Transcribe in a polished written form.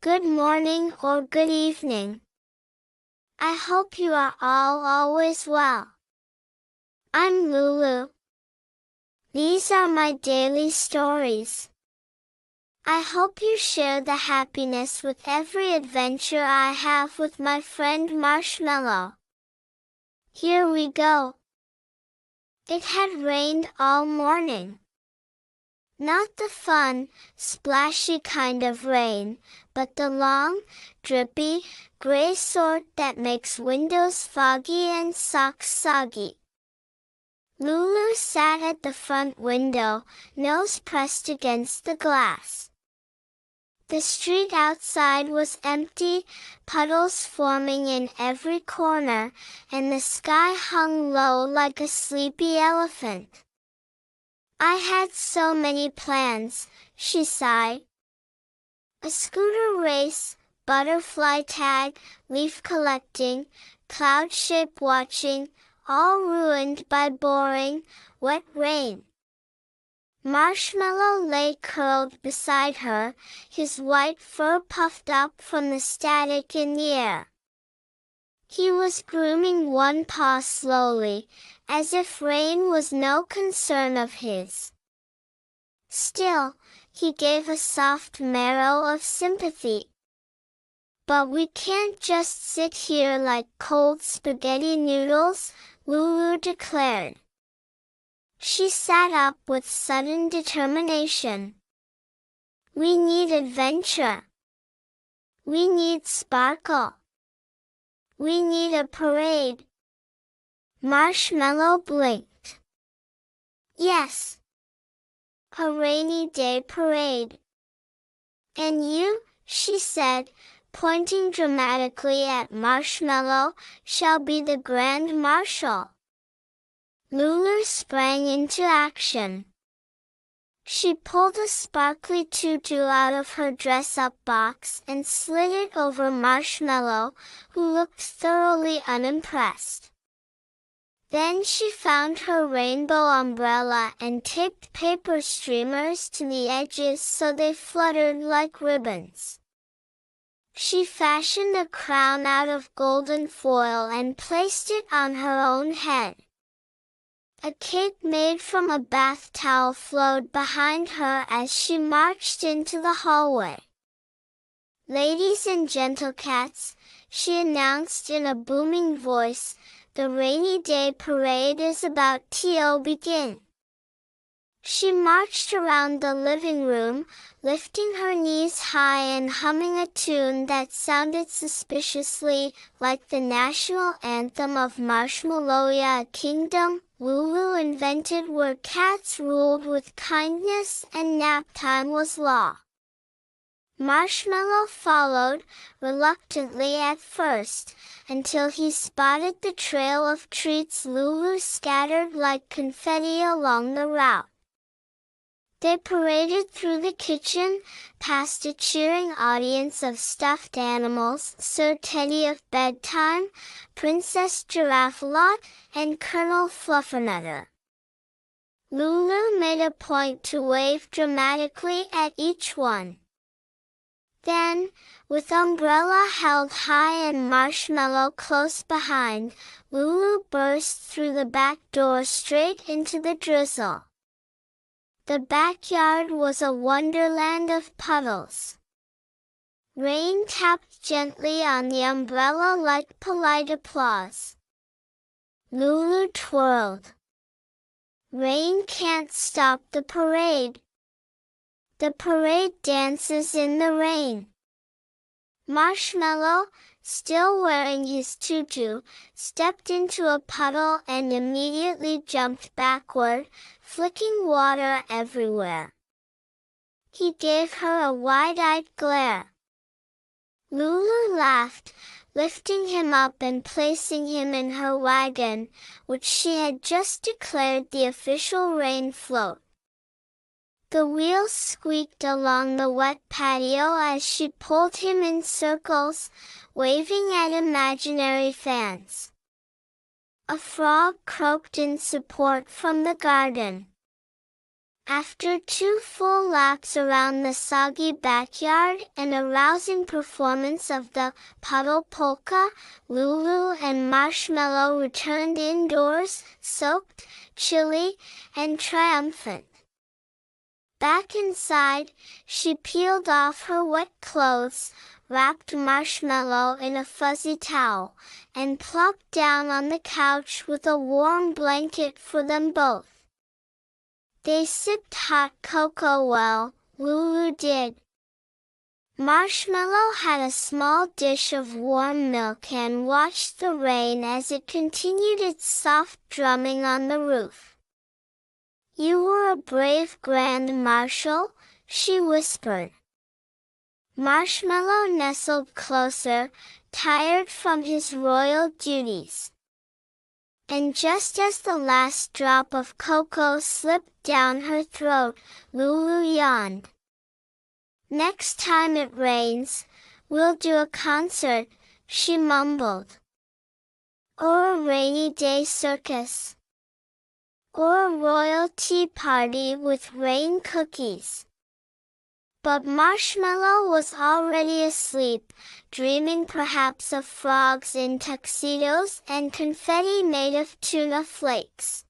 good morning or good evening. I hope you are all always well. I'm Lulu. These are my daily stories. I hope you share the happiness with every adventure I have with my friend Marshmallow. Here we go. It had rained all morning. Not the fun, splashy kind of rain, but the long, drippy, gray sort that makes windows foggy and socks soggy. Lulu sat at the front window, nose pressed against the glass. The street outside was empty, puddles forming in every corner, and the sky hung low like a sleepy elephant. I had so many plans, she sighed. A scooter race, butterfly tag, leaf collecting, cloud shape watching, all ruined by boring, wet rain. Marshmallow lay curled beside her, his white fur puffed up from the static in the air. He was grooming one paw slowly, as if rain was no concern of his. Still, he gave a soft marrow of sympathy. But we can't just sit here like cold spaghetti noodles, Lulu declared. She sat up with sudden determination. We need adventure. We need sparkle. We need a parade. Marshmallow blinked. Yes. A rainy day parade. And you, she said, pointing dramatically at Marshmallow, shall be the Grand Marshal. Lulu sprang into action. She pulled a sparkly tutu out of her dress-up box and slid it over Marshmallow, who looked thoroughly unimpressed. Then she found her rainbow umbrella and taped paper streamers to the edges so they fluttered like ribbons. She fashioned a crown out of golden foil and placed it on her own head. A cape made from a bath towel flowed behind her as she marched into the hallway. Ladies and gentlecats, she announced in a booming voice, the rainy day parade is about to begin. She marched around the living room, lifting her knees high and humming a tune that sounded suspiciously like the national anthem of Marshmallowia Kingdom, Lulu invented where cats ruled with kindness and nap time was law. Marshmallow followed, reluctantly at first, until he spotted the trail of treats Lulu scattered like confetti along the route. They paraded through the kitchen, past a cheering audience of stuffed animals, Sir Teddy of Bedtime, Princess Giraffe-Lot, and Colonel Fluffernutter. Lulu made a point to wave dramatically at each one. Then, with umbrella held high and Marshmallow close behind, Lulu burst through the back door straight into the drizzle. The backyard was a wonderland of puddles. Rain tapped gently on the umbrella like polite applause. Lulu twirled. Rain can't stop the parade. The parade dances in the rain. Marshmallow, still wearing his tutu, stepped into a puddle and immediately jumped backward, flicking water everywhere. He gave her a wide-eyed glare. Lulu laughed, lifting him up and placing him in her wagon, which she had just declared the official rain float. The wheels squeaked along the wet patio as she pulled him in circles, waving at imaginary fans. A frog croaked in support from the garden. After 2 full laps around the soggy backyard and a rousing performance of the puddle polka, Lulu and Marshmallow returned indoors, soaked, chilly, and triumphant. Back inside, she peeled off her wet clothes, wrapped Marshmallow in a fuzzy towel, and plopped down on the couch with a warm blanket for them both. They sipped hot cocoa well, Lulu did. Marshmallow had a small dish of warm milk and watched the rain as it continued its soft drumming on the roof. "You were a brave Grand Marshal," she whispered. Marshmallow nestled closer, tired from his royal duties. And just as the last drop of cocoa slipped down her throat, Lulu yawned. "Next time it rains, we'll do a concert," she mumbled. "Or a rainy day circus. Or a royal tea party with rain cookies." But Marshmallow was already asleep, dreaming perhaps of frogs in tuxedos and confetti made of tuna flakes.